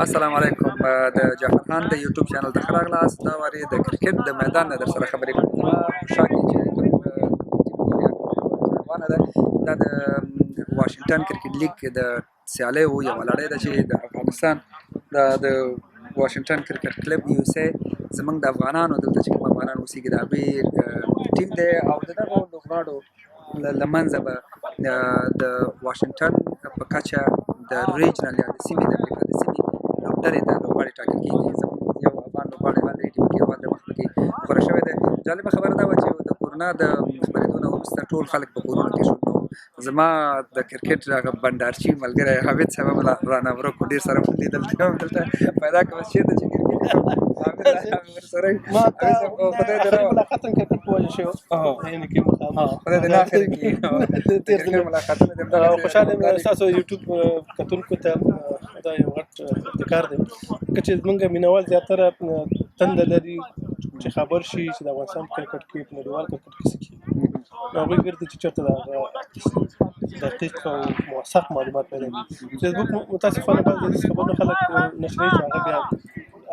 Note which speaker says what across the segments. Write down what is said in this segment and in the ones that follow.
Speaker 1: السلام علیکم د جعفر خان د یوټیوب چینل ته ښه راغلاست. دا وارې د کرکټ د میدان نه در سره خبرې کوم. زما په شا کې چې روانه ده دا د واشنګټن کرکټ لیګ د سیالیو یوه لړۍ ده چې د افغانستان د واشنګټن کرکټ کلب یو سي زمونږ د افغانانو دلته چې کوم افغانان اوسېږي د هغوی ټیم دی او د دغو لوبغاړو له منځه به د واشنګټن په کچه د ریجنل یا د سیمې د امریکا د سیمې لوبډلې ته لوبغاړي ټاکل کېږي. زموږ یو افغان لوبغاړی هلته یې ټیم کې اول د مخ پکې غوره شوی دی. جالبه خبره دا وه چې د کورونا د خپرېدو نه وروسته ټول خلک په کورونو کې شول. نو زما د کرکټ هغه بنډارچي ملګری حامد صاحب هم رانه ورک و، ډېر سره مو لیدل دلته پیدا کړه چېرته چې کرکټ ورسره خدای دې
Speaker 2: ملاقات هم کرکټ په وجه شوی یعنې کې
Speaker 1: خدای دې نه اخرې کړي. ملاقاتونه دې
Speaker 2: خوشحاله یم ستاسو یوټیوب کتونکو ته دا یو غټ ابتکار دی که چې زمونږ مینوال زیاتره تنده لري چې خبر شي چې د افغانستان په کرکټ کې په نړیوال کرکټ کې څه کېږي. نو هغوی ګرځي چې چېرته د دقیق او موثق معلومات پیدا کړي. فیسبوک متاسفانه بعضې خبرونه خلک نشروي چې هغه بیا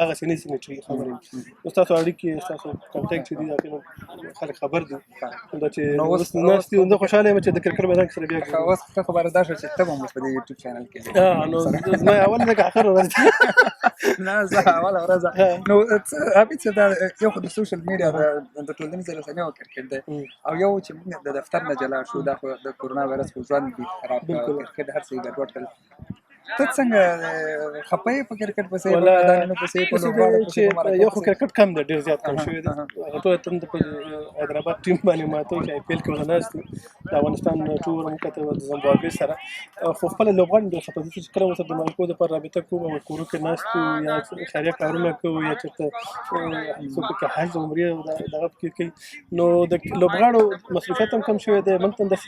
Speaker 2: هغسې نه شي نشروي خبرې. نو ستاسو اړیکې ستاسو کنټیکټ چې دي د هغې خلک خبر دي دا چې اوس ناست دي. زه خوشحاله یم چې د کرکټ میدان کې سره بیا
Speaker 1: اوس ښه خبره دا شوه چې ته به هم اوس په دې یوټیوب چینل کې
Speaker 2: نو زما اول لږ اخر ورځ
Speaker 1: نه زه اوله ورځ نو حمید صاحب دا یو خو د سوشل میډیا د ټولنیزو رسنیو کرکټ دی او یو چې موږ د دفتر نه جلا شو دا خو د کورونا وایرس خو ژوند دي خراب کړ، کرکټ هر څه یې ګډوډ کړل. ته څنګه خپه یې په کرکټ پسې په میدانونو پسې په لوبغاړو پسې په مرکو
Speaker 2: یو خو کرکټ کم دی، ډېر زیات کم شوی دی. هغه ټول تند په حیدرآباد ټیم باندې ماته چې آی پی ایل کې ورته ناست دي د افغانستان ټور موږ کتل د زمبابوې سره خو خپله لوبغاړي ډېر خفه دي چې کله ورسره د مرکو دپاره رابطه کوو او کورو کې ناست یو یا خیریه کارونه کوو یا چېرته څوک پکې حج عمرې دغه پکې کوي نو د لوبغاړو مصروفیت هم کم شوی دی. موږ ته هم داسې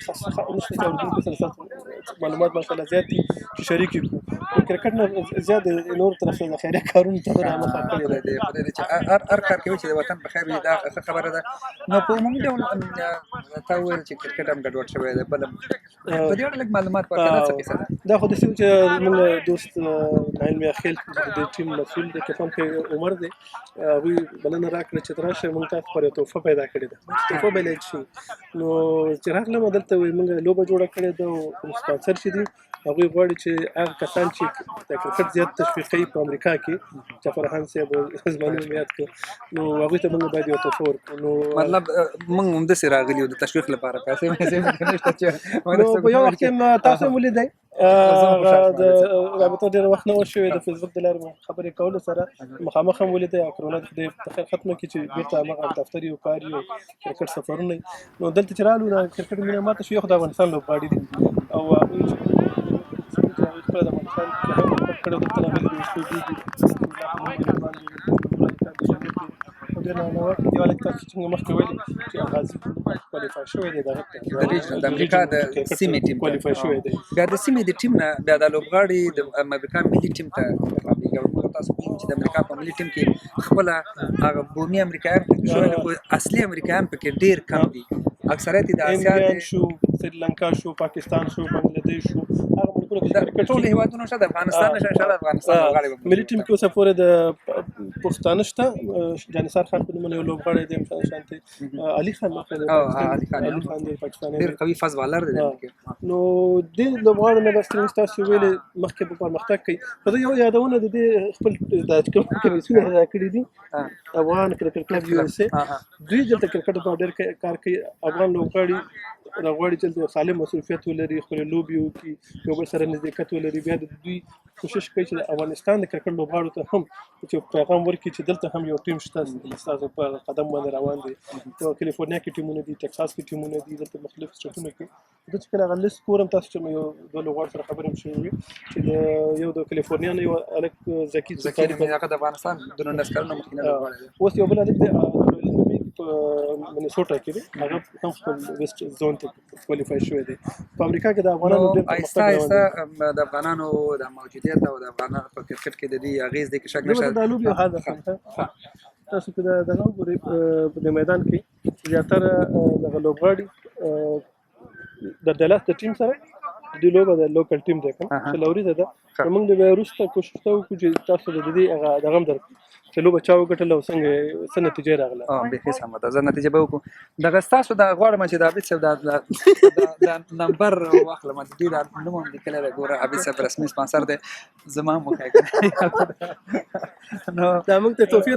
Speaker 2: نشته چې اورېدونکو سره معلومات ماشاءالله زیات دي چې شریک یې کړو. کرکټ نه زیات نورو طرف ته د خیریه کارونو ته رامخه کړی دی.
Speaker 1: خدای دې چې هر کار کوي چې د وطن په خیر وي دا ښه خبره ده. نو په عمومي ډول تا وویل چې کرکټ هم ګډوډ شوی دی، بله په دې اړه لږ معلومات ورکړه دا څه کیسه ده؟
Speaker 2: دا خو داسې و چې زموږ دوست نایل میاخیل د دې ټیم مسؤل دی کپتان کې عمر دی هغوی بلنه راکړه چې ته راشئ موږ تاسو لپاره یوه تحفه پیدا کړې ده. تحفه به لیک شي نو چې راغلم دلته وایي موږ لوبه جوړه کړې ده او کوم سپانسر چې دي هغوی غواړي چې هغه کسان چې د کرکټ زیات تشویق کوي په امریکا کې جعفر خان صاحب زما نوم یاد کړو نو هغوی ته موږ باید یو تحفه ورکړو. نو
Speaker 1: مطلب موږ همداسې راغلي یو د تشویق لپاره پیسې نشته چې
Speaker 2: نو په یو وخت کې تاسو هم ولیدئ د رابطه ډېر وخت نه و شوی د فیسبوک د لارې خبرې کولو سره مخامخ هم ولیدئ او کرونا د خدای په خیر ختمه کړي چې بېرته هماغه دفتر یو کار یو کرکټ سفرونه نو دلته چې رالو د کرکټ مینه ماته شو. یو خو د افغانستان لوبغاړي دي او هغوی چې خپله د افغانستان کې هم کرکټ کړی دلته راغلي دي اوس لوبېږي ډېر ناوړه دي هلک تاسو څنګه مخکې ویلي چې غازي کوالیفای شوی دی د
Speaker 1: امریکا د سیمې ټیم
Speaker 2: کوالیفای شوی دی.
Speaker 1: بیا د سیمې د ټیم نه بیا د لوبغاړي د امریکا ملي ټیم ته انتخابېږي. تاسو پوهېږئ چې د امریکا په ملي ټیم کې خپله هغه بومي امریکایان پکې شوي دي خو اصلي امریکایان پکې ډېر کم دي. اکثریت یې د اسیا
Speaker 2: شو، سریلانکا شو، پاکستان شو، بنګلادیش شو، هغه ملکونه کې کرکټ
Speaker 1: ټول هېوادونه شته. د افغانستان نه شته، د افغانستان لوبغاړي
Speaker 2: ملي ټیم کې اوسه پورې د پښتانه شته. جانثار خان په نوم یو لوبغاړی دی شانتي علي خان
Speaker 1: علي خان
Speaker 2: دی پاکستاني
Speaker 1: ډېر قوي فاز بالر دی.
Speaker 2: نو دې لوبغاړو نه بس تاسو ویلې مخکې په پرمختګ کوي خو زه یو یادونه د دې خپل د کمیسیون ادا کړي دي افغان کرکټ کلب یو اس اے دوی دلته کرکټ په ډېر کار کوي. افغان لوبغاړي راغواړي چې سالم مصروفیت ولري خپل لوبې وکړي یو بل سره نزدېکت ولري. بیا د دوی کوشش کوي چې د افغانستان د کرکټ لوبغاړو ته هم چې پیغام ورکړي چې دلته هم یو ټیم شته ستاسو په قدم باندې روان دی. په کالیفورنیا کې ټیمونه دي، ټکساس کې ټیمونه دي، دلته مختلف سټیټونو کې زه چې کله هغه لیست ګورم تاسو چې یو دوه لوبغاړو سره خبرې هم شوې وي چې د یو د کالیفورنیا نه یو هلک زکي
Speaker 1: هغه د افغانستان د 19 کلونو مخکینی لوبغاړی دی.
Speaker 2: اوس یو بل هلک دی په منیسوټا کې دی هغه هم خپل ویسټ زون ته کوالیفای شوی دی. په امریکا کې د افغانانو ډېر
Speaker 1: آهسته آهسته د افغانانو د موجودیت او د افغانانو په کرکټ کې د دې اغېز دی کې شک نشته.
Speaker 2: د لوبې هدف تاسو کې دغه وګورئ په میدان کې زیاتره دغه لوبغاړي د ډلاس د ټیم سره د لوبه د لوکل ټیم دی کوم چې لوري ده موږ د وروسته کوشش کوو چې تاسو د دې هغه دغه در چې لوبه چا وګټله او څنګه نتیجه راغله
Speaker 1: بېخي سمه ده زه نتیجه به وکړو دغه ستاسو د غواړم چې د عابد صاحب د نمبر واخلم د دې د نوم هم لیکلی دی ګوره عابد صاحب رسمي سپانسر دی زما هم وښایه نو
Speaker 2: دا موږ ته تحفې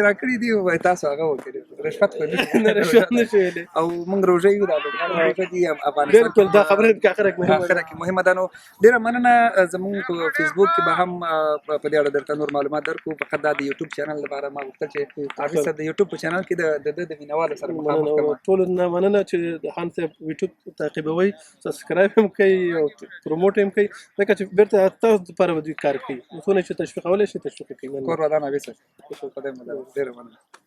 Speaker 1: راکړي دي وایي تاسو هغه وکړي رشوت خو
Speaker 2: نه رشوت نه شي ویلی
Speaker 1: او موږ روژه یو د روژه دي افغانستان
Speaker 2: بلکل دا خبره په آخره
Speaker 1: کې مهمه ده نو ډېره مننه زموږ په فیسبوک کې به هم په دې اړه درته نور معلومات درکړو فقط دا د یوټیوب چینل لپاره ما غوښتل چې عابد صاحب د یوټیوب په چینل کې د مینوالو سره مخامخ کړم
Speaker 2: ټولو نه مننه چې د خان صاحب یوټیوب تعقیبوئ سبسکرایب هم کوي او پروموټ هم کوي ځکه چې بیرته تاسو لپاره به دوی کار کوي څونه چې تشویقولی شي تشویق کوي
Speaker 1: کور ودان عابد صاحب ډېره مننه